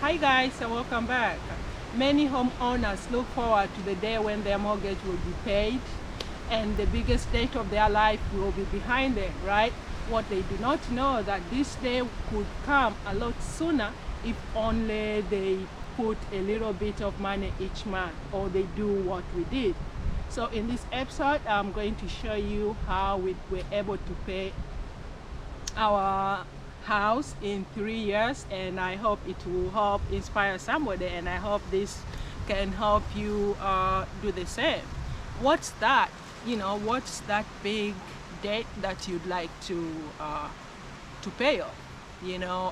Hi guys, and welcome back. Many homeowners look forward to the day when their mortgage will be paid and the biggest date of their life will be behind them, right? What they do not know that this day could come a lot sooner if only they put a little bit of money each month, or they do what we did. So in this episode, I'm going to show you how we were able to pay our house in 3 years, and I hope it will help inspire somebody, and I hope this can help you do the same. What's that? What's that big debt that you'd like to pay off?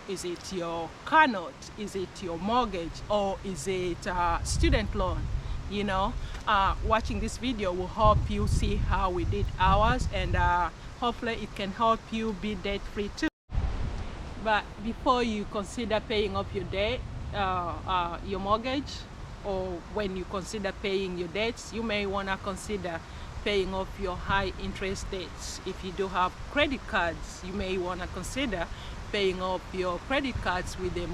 Is it your car note? Is it your mortgage? Or is it student loan? Watching this video will help you see how we did ours, and hopefully it can help you be debt free too. But before you consider paying off your debt, your mortgage, or when you consider paying your debts, you may want to consider paying off your high interest debts. If you do have credit cards, you may want to consider paying off your credit cards with the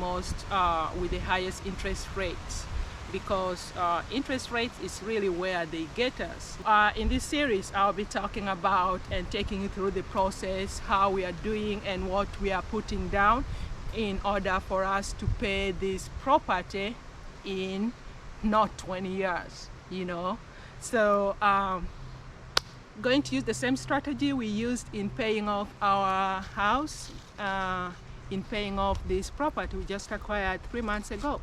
highest interest rates, because interest rates is really where they get us. In this series, I'll be talking about and taking you through the process, how we are doing and what we are putting down in order for us to pay this property in not 20 years, So going to use the same strategy we used in paying off our house, in paying off this property we just acquired 3 months ago.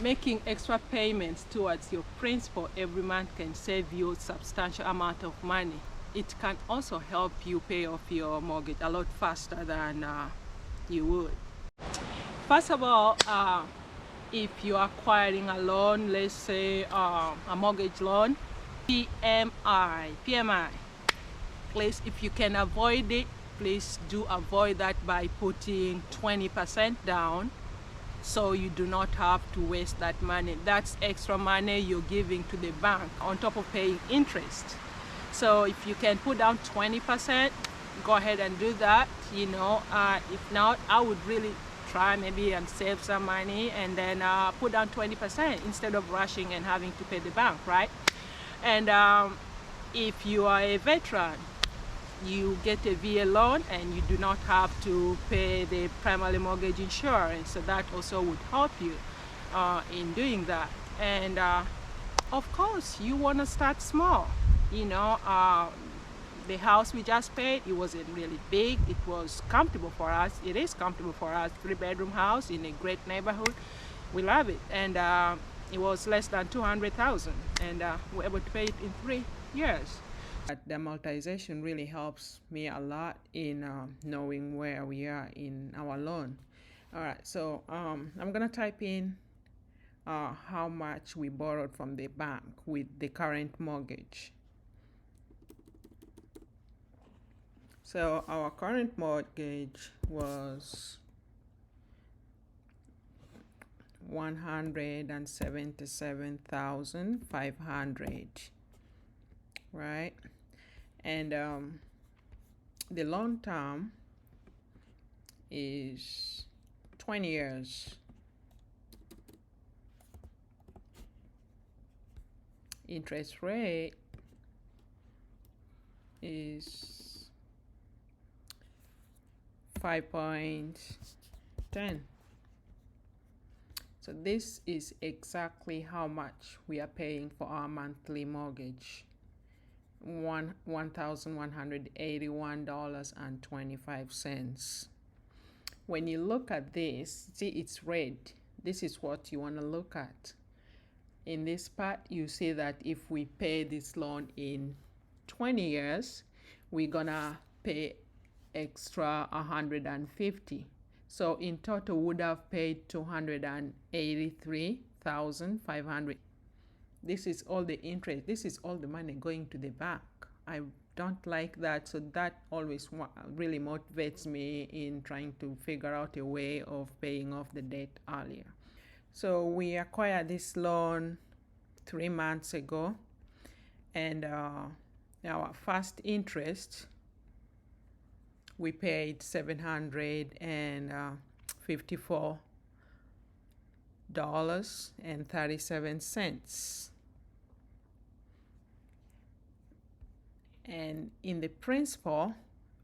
Making extra payments towards your principal every month can save you a substantial amount of money. It can also help you pay off your mortgage a lot faster than you would. First of all, if you're acquiring a loan, let's say a mortgage loan, PMI, please, if you can avoid it, please do avoid that by putting 20% down, so you do not have to waste that money. That's extra money you're giving to the bank on top of paying interest. So if you can put down 20%, go ahead and do that. If not, I would really try maybe and save some money and then put down 20% instead of rushing and having to pay the bank, right? And if you are a veteran, you get a VA loan and you do not have to pay the primary mortgage insurance, so that also would help you in doing that. And of course, you want to start small. The house we just paid, it wasn't really big. It was comfortable for us. It is comfortable for us. 3-bedroom house in a great neighborhood. We love it. And it was less than $200,000, and we were able to pay it in 3 years. The amortization really helps me a lot in knowing where we are in our loan. All right, so I'm gonna type in how much we borrowed from the bank with the current mortgage. So our current mortgage was $177,500, right? And the loan term is 20 years. Interest rate is 5.10. So this is exactly how much we are paying for our monthly mortgage. $1,181.25. When you look at this, see it's red. This is what you want to look at. In this part, you see that if we pay this loan in 20 years, we're gonna pay extra $150. So in total, we would have paid $283,500. This is all the interest. This is all the money going to the bank. I don't like that, so that always really motivates me in trying to figure out a way of paying off the debt earlier. So we acquired this loan 3 months ago, and our first interest, we paid $754 $1,058.37. And in the principal,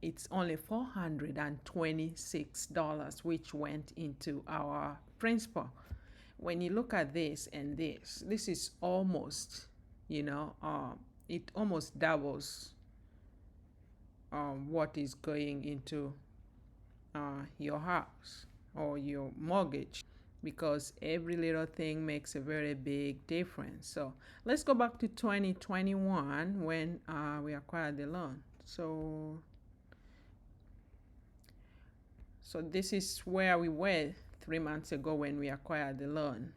it's only $426, which went into our principal. When you look at this and this is almost, it almost doubles what is going into your house or your mortgage, because every little thing makes a very big difference. So let's go back to 2021 when we acquired the loan. So this is where we were 3 months ago when we acquired the loan,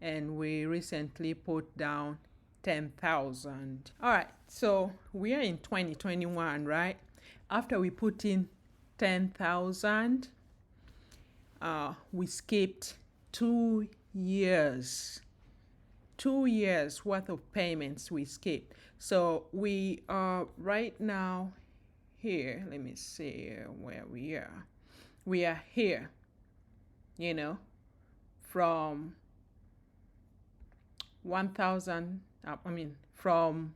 and we recently put down 10,000. All right, so we are in 2021, right? After we put in 10,000, we skipped 2 years. 2 years worth of payments we skipped. So we are right now here. Let me see where we are. We are here, from 1,000, from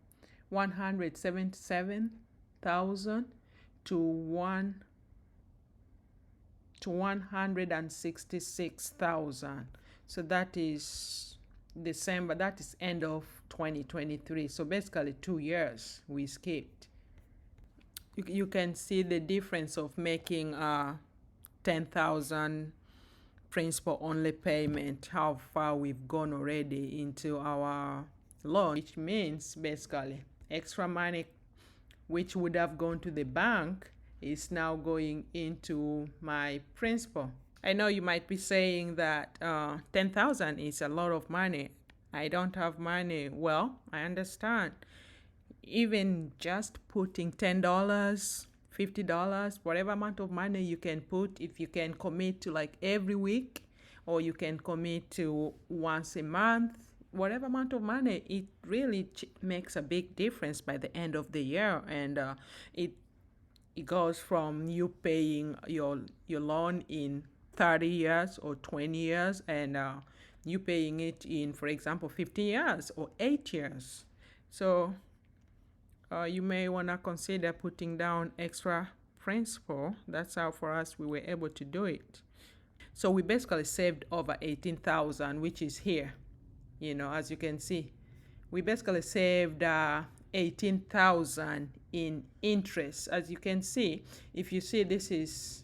177,000 to 166,000. So that is December, that is end of 2023. So basically 2 years we skipped. You can see the difference of making 10,000 principal only payment, how far we've gone already into our loan, which means basically extra money which would have gone to the bank is now going into my principal. I know you might be saying that 10,000 is a lot of money. I don't have money. Well, I understand. Even just putting $10, $50, whatever amount of money you can put, if you can commit to like every week, or you can commit to once a month, whatever amount of money, it really makes a big difference by the end of the year. And it goes from you paying your loan in 30 years or 20 years, and you paying it in, for example, 50 years or 8 years. So you may want to consider putting down extra principal. That's how for us we were able to do it. So we basically saved over 18,000, which is here. As you can see, we basically saved 18,000 in interest. As you can see, if you see, this is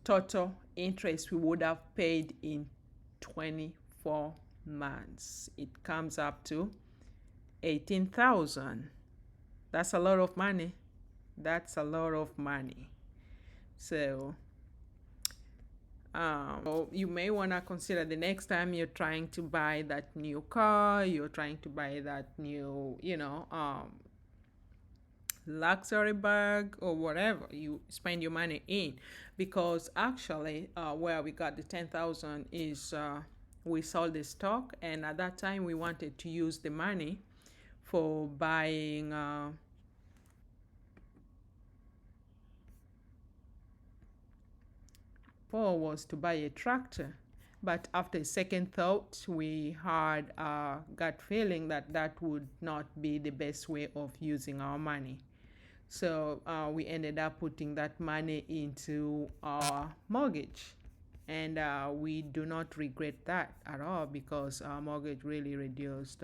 total interest we would have paid in 24 months. It comes up to 18,000. That's a lot of money. That's a lot of money. So you may want to consider the next time you're trying to buy that new car, you're trying to buy that new, luxury bag or whatever you spend your money in, because actually where we got the 10,000 is we sold the stock, and at that time we wanted to use the money for buying was to buy a tractor. But after a second thought, we had a gut feeling that that would not be the best way of using our money. So we ended up putting that money into our mortgage. And we do not regret that at all, because our mortgage really reduced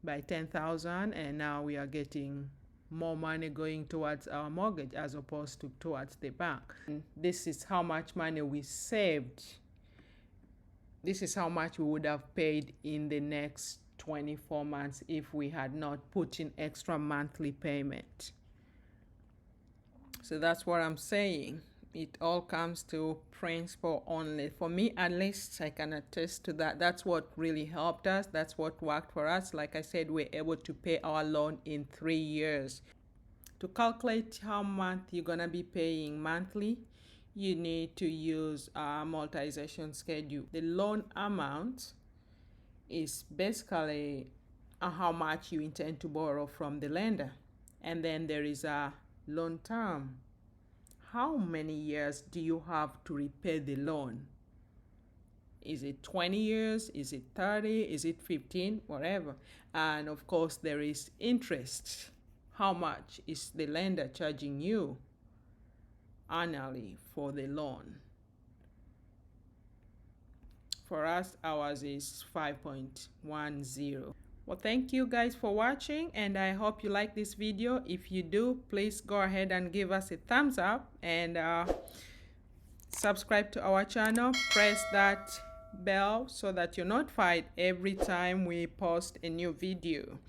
by 10,000, and now we are getting more money going towards our mortgage as opposed to towards the bank. And this is how much money we saved. This is how much we would have paid in the next 24 months if we had not put in extra monthly payment. So that's what I'm saying. It all comes to principal only. For me, at least, I can attest to that. That's what really helped us. That's what worked for us. Like I said, we're able to pay our loan in 3 years. To calculate how much you're going to be paying monthly, you need to use a amortization schedule. The loan amount is basically how much you intend to borrow from the lender. And then there is a loan term. How many years do you have to repay the loan? Is it 20 years? Is it 30? Is it 15? Whatever. And of course, there is interest. How much is the lender charging you annually for the loan? For us, ours is 5.10. Well, thank you guys for watching, and I hope you like this video. If you do, please go ahead and give us a thumbs up and subscribe to our channel. Press that bell so that you're notified every time we post a new video.